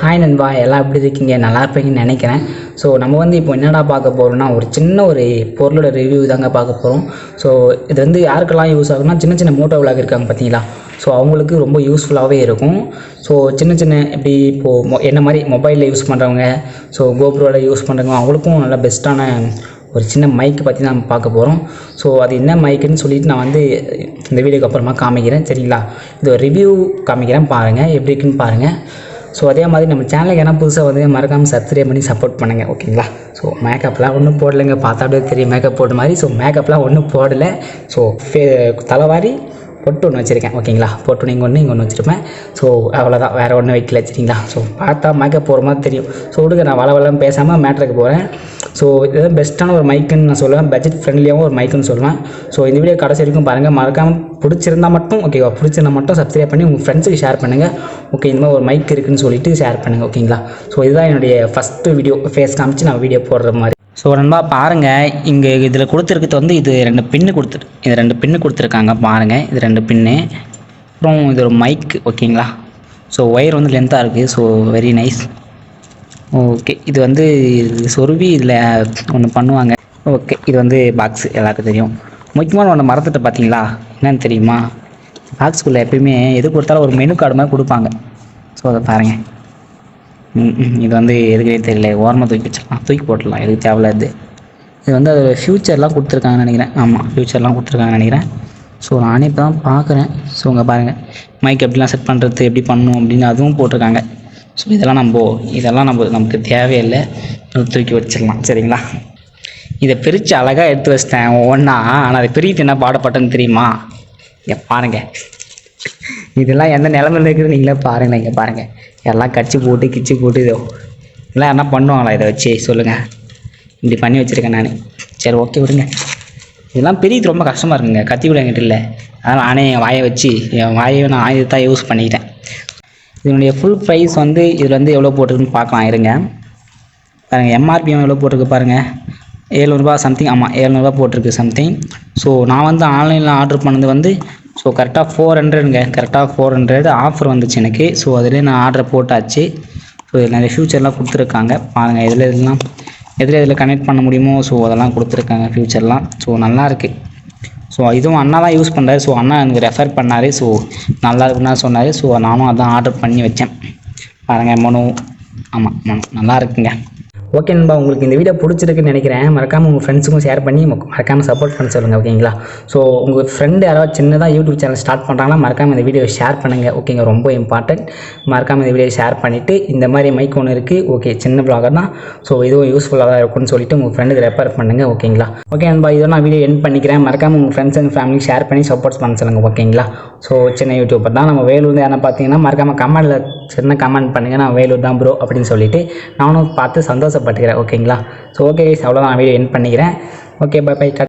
Hi நண்பா, எல்லாம் எப்படி இருக்கீங்க? நல்லா இருப்பீங்கன்னு நினைக்கிறேன். ஸோ நம்ம வந்து இப்போ என்னடா பார்க்க போகிறோம்னா, ஒரு சின்ன பொருளோட ரிவ்யூ தாங்க பார்க்க போகிறோம். ஸோ இது வந்து யாருக்கெல்லாம் யூஸ் ஆகும்னா, சின்ன சின்ன மோட்டோ விளாக் இருக்காங்க பார்த்தீங்களா? ஸோ அவங்களுக்கு ரொம்ப யூஸ்ஃபுல்லாகவே இருக்கும். ஸோ சின்ன சின்ன எப்படி இப்போது என்ன மாதிரி மொபைலில் யூஸ் பண்ணுறவங்க, ஸோ கோப்ரோவில் யூஸ் பண்ணுறவங்க அவங்களுக்கும் நல்ல பெஸ்ட்டான ஒரு சின்ன மைக்கு பற்றி தான் நம்ம பார்க்க போகிறோம். ஸோ அது என்ன மைக்குன்னு சொல்லிவிட்டு நான் வந்து இந்த வீடியோக்கு அப்புறமா காமிக்கிறேன், சரிங்களா? இது ஒரு ரிவ்யூ காமிக்கிறேன், பாருங்கள் எப்படி இருக்குன்னு பாருங்கள். ஸோ அதே மாதிரி நம்ம சேனலுக்கு என்ன புதுசாக வந்து மறக்காமல் சப்ஸ்கிரைப் பண்ணி சப்போர்ட் பண்ணுங்கள், ஓகேங்களா? ஸோ மேக்கப்லாம் ஒன்றும் போடலைங்க, பார்த்தா அப்படியே தெரியும் மேக்கப் போட்ட மாதிரி. ஸோ மேக்கப்லாம் ஒன்றும் போடலை. ஸோ தலைவாரி பொட்டு ஒன்று வச்சுருக்கேன், ஓகேங்களா? பொட்டு இங்கே ஒன்று வச்சுருப்பேன். ஸோ அவ்வளோதான், வேறு ஒன்றும் வைக்கல, சரிங்களா? ஸோ பார்த்தா மேக்கப் போகிற மாதிரி தெரியும். ஸோ விடுங்க, நான் வளவெல்லாம் பேசாமல் மேட்ருக்கு போகிறேன். ஸோ இதுதான் பெஸ்ட்டான ஒரு மைக்குன்னு நான் சொல்லுவேன், பட்ஜெட் ஃப்ரெண்ட்லியாகவும் ஒரு மைக்குன்னு சொல்லுவேன். ஸோ இந்த வீடியோ கடைசி வரைக்கும் பாருங்கள், மறக்காமல் பிடிச்சிருந்தால் மட்டும் ஓகேவா, பிடிச்சிருந்தால் மட்டும் சப்ஸ்கிரைப் பண்ணி உங்கள் ஃப்ரெண்ட்ஸுக்கு ஷேர் பண்ணுங்கள். ஓகே, இந்த மாதிரி ஒரு மைக் இருக்குதுன்னு சொல்லிட்டு ஷேர் பண்ணுங்கள், ஓகேங்களா? ஸோ இதுதான் என்னுடைய ஃபஸ்ட்டு வீடியோ, ஃபேஸ் காமிச்சு நான் வீடியோ போடுற மாதிரி. ஸோ நண்பா பாருங்கள், இங்கே இதில் கொடுத்துருக்கிறது வந்து இது 2 பின்னு இது 2 பின்னு கொடுத்துருக்காங்க பாருங்கள், இது 2 பின்னு. அப்புறம் இது ஒரு மைக், ஓகேங்களா? ஸோ ஒயர் வந்து லென்த்தாக இருக்குது, ஸோ வெரி நைஸ். ஓகே, இது வந்து சொருவி இதில் ஒன்று பண்ணுவாங்க. ஓகே, இது வந்து பாக்ஸு எல்லாருக்கும் தெரியும். முக்கியமான ஒன்று மறந்துட்டு பார்த்தீங்களா, என்னென்னு தெரியுமா? பாக்ஸுக்குள்ளே எப்பயுமே எது கொடுத்தாலும் ஒரு மெனு கார்டு மாதிரி கொடுப்பாங்க. ஸோ அதை பாருங்கள். இது வந்து எதுக்குனே தெரியல, ஓரமாக தூக்கி வச்சிடலாம், தூக்கி போட்டுடலாம், எதுக்கு தேவையில்லாது. இது வந்து அது ஃப்யூச்சர்லாம் கொடுத்துருக்காங்கன்னு நினைக்கிறேன். ஆமாம், ஃப்யூச்சர்லாம் கொடுத்துருக்காங்கன்னு நினைக்கிறேன். ஸோ நானே இப்போ தான் பார்க்குறேன். ஸோ இங்கே பாருங்கள், மைக் எப்படிலாம் செட் பண்ணுறது, எப்படி பண்ணணும் அப்படின்னு அதுவும் போட்டிருக்காங்க. ஸோ இதெல்லாம் நமக்கு தேவையில்லை, தூக்கி வச்சிடலாம், சரிங்களா? இதை பிரித்து அழகாக எடுத்து வச்சிட்டேன் ஒவ்வொன்றா. ஆனால் அதை பிரித்து என்ன பாடப்பட்டேன்னு தெரியுமா? இங்கே பாருங்கள், இதெல்லாம் எந்த நிலமையில் இருக்குது நீங்களே பாருங்கள். இங்கே பாருங்கள், எல்லாம் கிச்சு போட்டு இதெல்லாம் என்ன பண்ணுவாங்களா இதை வச்சு சொல்லுங்கள்? இப்படி பண்ணி வச்சுருக்கேன் நான். சரி, ஓகே விடுங்க. இதெல்லாம் பிரித்து ரொம்ப கஷ்டமாக இருக்குங்க, கத்தி விட என்கிட்ட இல்லை. அதனால் நானே என் வாயை நான் ஆயுதத்தான் யூஸ் பண்ணிக்கிட்டேன். இதனுடைய ஃபுல் ப்ரைஸ் வந்து இதில் வந்து எவ்வளோ போட்டிருக்குன்னு பார்க்கலாம், இருங்க. பாருங்கள், எம்ஆர்பிஎம் எவ்வளோ போட்டிருக்கு பாருங்கள், 700 சம்திங். ஆமாம், 700 போட்டிருக்கு சம்திங். ஸோ நான் வந்து ஆன்லைனில் ஆர்டர் பண்ணது வந்து ஸோ கரெக்டாக 400ங்க, கரெக்டாக 400 ஆஃபர் வந்துச்சு எனக்கு. ஸோ அதிலே நான் ஆர்டர் போட்டாச்சு. ஸோ இதில் நிறைய ஃபியூச்சர்லாம் கொடுத்துருக்காங்க பாருங்கள், இதில் கனெக்ட் பண்ண முடியுமோ, ஸோ அதெல்லாம் கொடுத்துருக்காங்க ஃபியூச்சர்லாம். ஸோ நல்லாயிருக்கு. ஸோ இதுவும் அண்ணா தான் யூஸ் பண்ணுறாரு. ஸோ அண்ணா எனக்கு ரெஃபர் பண்ணார். ஸோ நல்லா இருக்குன்னு சொன்னார். ஸோ நானும் அதான் ஆர்டர் பண்ணி வச்சேன். பாருங்கள், மனு. ஆமாம், மனு நல்லா இருக்குங்க. ஓகே நண்பா, உங்களுக்கு இந்த வீடியோ பிடிச்சிருக்குன்னு நினைக்கிறேன். மறக்காமல் உங்கள் ஃப்ரெண்ட்ஸுக்கும் ஷேர் பண்ணி மறக்காமல் சப்போர்ட் பண்ண சொல்லுங்கள், ஓகேங்களா? ஸோ உங்கள் ஃப்ரெண்டு யாராவது சின்னதாக யூடியூப் சேனல் ஸ்டார்ட் பண்ணுறாங்கன்னா மறக்காமல் இந்த வீடியோ ஷேர் பண்ணுங்கள், ஓகேங்க? ரொம்ப இம்பார்ட்டன்ட். மறக்காமல் இந்த வீடியோ ஷேர் பண்ணிவிட்டு இந்த மாதிரி மைக் ஒன்று இருக்குது, ஓகே, சின்ன ப்ளாகர் தான். ஸோ இதுவும் யூஸ்ஃபுல்லாக தான் இருக்கும்னு சொல்லிட்டு உங்கள் ஃப்ரெண்டுக்கு ரெஃபர் பண்ணுங்கள், ஓகேங்களா? ஓகே நண்பா, இதோ நான் வீடியோ எண்ட் பண்ணிக்கிறேன். மறக்காமல் உங்கள் ஃப்ரெண்ட்ஸ் அண்ட் ஃபேமிலி ஷேர் பண்ணி சப்போர்ட் பண்ண சொல்லுங்கள், ஓகேங்களா? ஸோ சின்ன யூடியூபர் தான், நம்ம வேலூர் யாரை பார்த்தீங்கன்னா மறக்காமல் கமெண்டில் சின்ன கமெண்ட் பண்ணுங்கள், நான் வேலூர் தான் ப்ரோ அப்படின்னு சொல்லிட்டு நானும் பார்த்து சந்தோஷப்பட்டுக்கிறேன், ஓகேங்களா? ஸோ ஓகே, அவ்வளோதான், வீடியோ எண்ட் பண்ணிக்கிறேன். Okay, by.